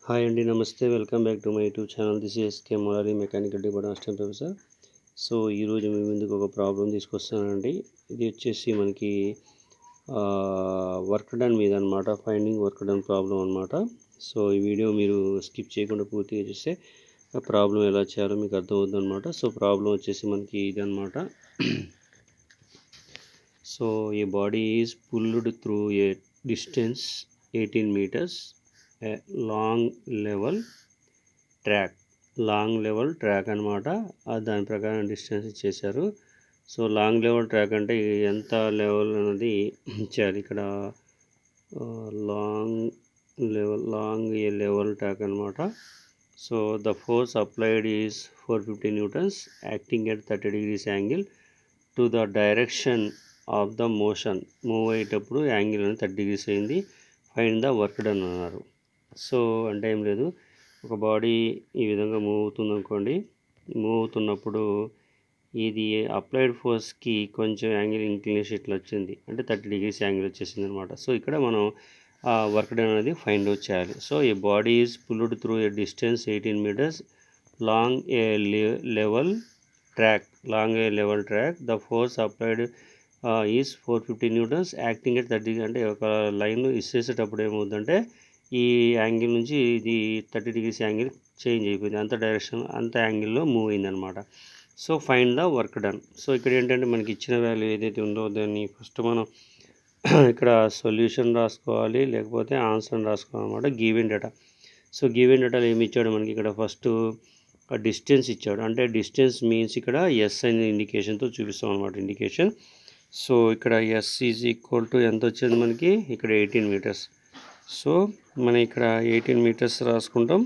Hi అండి, నమస్తే. Welcome back to my YouTube channel. This is SK Murari, mechanical department assistant professor. So ఈరోజు మీ ముందుకు ఒక ప్రాబ్లం తీసుకొస్తానండి. ఇది వచ్చేసి మనకి వర్క్ డన్ మీద అనమాట, ఫైండింగ్ వర్క్ డన్ ప్రాబ్లం అనమాట. సో ఈ వీడియో మీరు స్కిప్ చేయకుండా పూర్తిగా చూస్తే ఆ ప్రాబ్లం ఎలా చేయాలో మీకు అర్థమవుతుంది అనమాట. సో ప్రాబ్లం వచ్చేసి మనకి ఇది అనమాట. So A body is pulled through a distance 18 meters long level track అనమాట. దాని ప్రకారం డిస్టెన్స్ ఇచ్చేశారు. సో లాంగ్ లెవెల్ ట్రాక్ అంటే ఎంత లెవెల్ అనేది ఇచ్చారు ఇక్కడ. లాంగ్ లెవెల్ ట్రాక్ అనమాట. So the force applied is 450 newtons acting at 30 degrees angle to the direction of the motion. Move అయ్యేటప్పుడు యాంగిల్ అనేది 30 degrees అయింది. ఫైండ్ ద వర్క్ డన్ అన్నారు. సో అంటే ఏం లేదు, ఒక బాడీ ఈ విధంగా మూవ్ అవుతుంది అనుకోండి. మూవ్ అవుతున్నప్పుడు ఇది అప్లైడ్ ఫోర్స్కి కొంచెం యాంగిల్ ఇంక్లినేషన్ ఇట్లా వచ్చింది, అంటే 30 degrees యాంగిల్ వచ్చేసింది అనమాట. సో ఇక్కడ మనం వర్క్ డన్ అనేది ఫైండ్ అవుట్ చేయాలి. So A body is pulled through a distance 18 meters long A level track the force applied is 450 newtons acting at 30 అంటే ఒక లైన్ ఇచ్చేసేటప్పుడు ఏమవుతుందంటే ఈ యాంగిల్ నుంచి ఇది 30 degrees యాంగిల్ చేంజ్ అయిపోయింది, అంత యాంగిల్లో మూవ్ అయిందనమాట. So find the work done. So ఇక్కడ ఏంటంటే మనకి ఇచ్చిన వాల్యూ ఏదైతే ఉందో దాన్ని ఫస్ట్ మనం ఇక్కడ సొల్యూషన్ రాసుకోవాలి, లేకపోతే ఆన్సర్ రాసుకోవాలన్నమాట. Given data. సో గివెన్ డేటాలో ఏమి ఇచ్చాడు మనకి, ఇక్కడ ఫస్ట్ డిస్టెన్స్ ఇచ్చాడు. అంటే డిస్టెన్స్ మీన్స్ ఇక్కడ ఎస్ అనే ఇండికేషన్తో చూపిస్తాం అనమాట, ఇండికేషన్. సో ఇక్కడ ఎస్ ఈజ్ ఈక్వల్ టు ఎంత వచ్చింది మనకి, ఇక్కడ 18 meters. సో మనం ఇక్కడ 18 meters రాసుకుంటాం.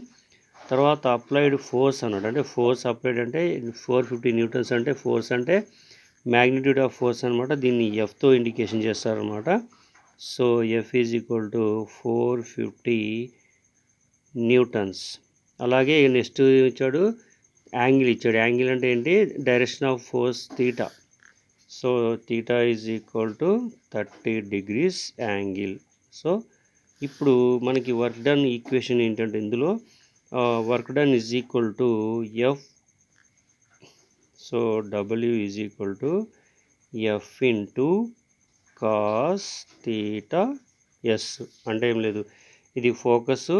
తర్వాత అప్లైడ్ ఫోర్స్ అన్నాడు, అంటే ఫోర్స్ అప్లైడ్ అంటే 450 newtons, అంటే ఫోర్స్ అంటే మ్యాగ్నిట్యూడ్ ఆఫ్ ఫోర్స్ అనమాట. దీన్ని ఎఫ్తో ఇండికేషన్ చేస్తారనమాట. So F is equal to 450 newtons. అలాగే నెక్స్ట్ ఇచ్చాడు యాంగిల్ ఇచ్చాడు. యాంగిల్ అంటే ఏంటి, direction of force theta. So theta is equal to 30 degrees angle. So ఇప్పుడు మనకి వర్క్ డన్ ఈక్వేషన్ ఏంటంటే, ఇందులో work done is equal to F. So W is equal to F into cos theta S. అంటే ఏం లేదు, ఇది focus,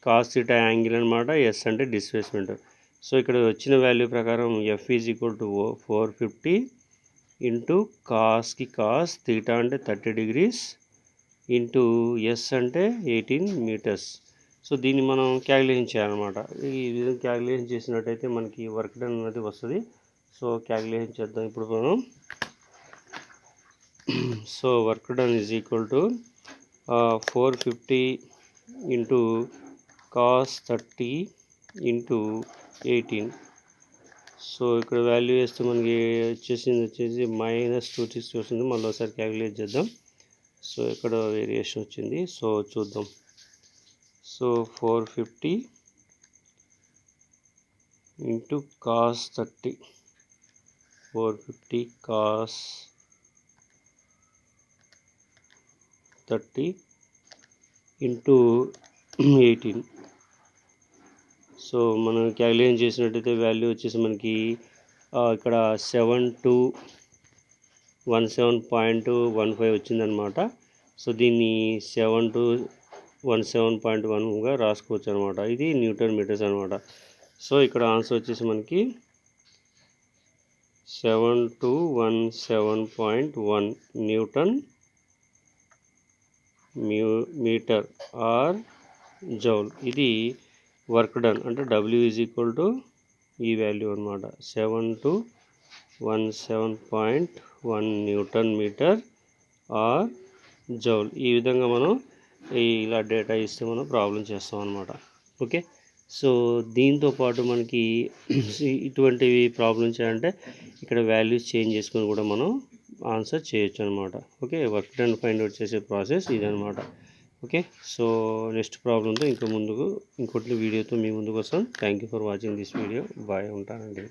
cos theta angle అనమాట, S అంటే డిస్ప్లేస్మెంట్. సో ఇక్కడ వచ్చిన వాల్యూ ప్రకారం F is equal to 450 into కాస్కి కాస్, తీటా అంటే 30 degrees, ఇంటూ ఎస్ అంటే 18 meters. సో దీన్ని మనం క్యాలిక్యులేషన్ చేయాలన్నమాట. ఈ విధంగా క్యాలిక్యులేషన్ చేసినట్టయితే మనకి వర్క్ డన్ అనేది వస్తుంది. సో క్యాలిక్యులేషన్ చేద్దాం ఇప్పుడు మనం. So work done is equal to 450 into cos 30 into 18. So ఇక్కడ వాల్యూ వేస్తే మనకి వచ్చేసి -260 వస్తుంది. మళ్ళీ ఒకసారి క్యాలిక్యులేట్ చేద్దాం. సో ఇక్కడ వేరియేషన్ వచ్చింది, సో చూద్దాం. So 450 into cos 30, 450 cos 30 into 18. So మనం క్యాలిక్యులేషన్ చేసినట్టయితే వాల్యూ వచ్చేసి మనకి ఇక్కడ 7,217.15 వచ్చిందనమాట. సో దీన్ని 7,217.1గా రాసుకోవచ్చు అనమాట. ఇది న్యూటన్ మీటర్స్ అనమాట. సో ఇక్కడ ఆన్సర్ వచ్చేసి మనకి 7,217.1 న్యూటన్ మీటర్ ఆర్ జౌల్. ఇది వర్క్ డన్, అంటే డబ్ల్యూ ఈజ్ ఈక్వల్ టు ఈ వాల్యూ అనమాట, 7,217.1 న్యూటన్ మీటర్ ఆర్ జౌల్. ఈ విధంగా మనం ఇలా డేటా ఇస్తే మనం ప్రాబ్లం చేస్తాం అనమాట. ఓకే. సో దీంతో పాటు మనకి ఇటువంటివి ప్రాబ్లం చేయాలంటే ఇక్కడ వాల్యూస్ చేంజ్ చేసుకొని కూడా మనం ఆన్సర్ చేయొచ్చు అనమాట. Okay, work done find out చేసే ప్రాసెస్ ఇదనమాట. ఓకే. సో నెక్స్ట్ ప్రాబ్లంతో ఇంకోటి వీడియోతో మీ ముందుకు వస్తాం. Thank you for watching this video. Bye, ఉంటానండి.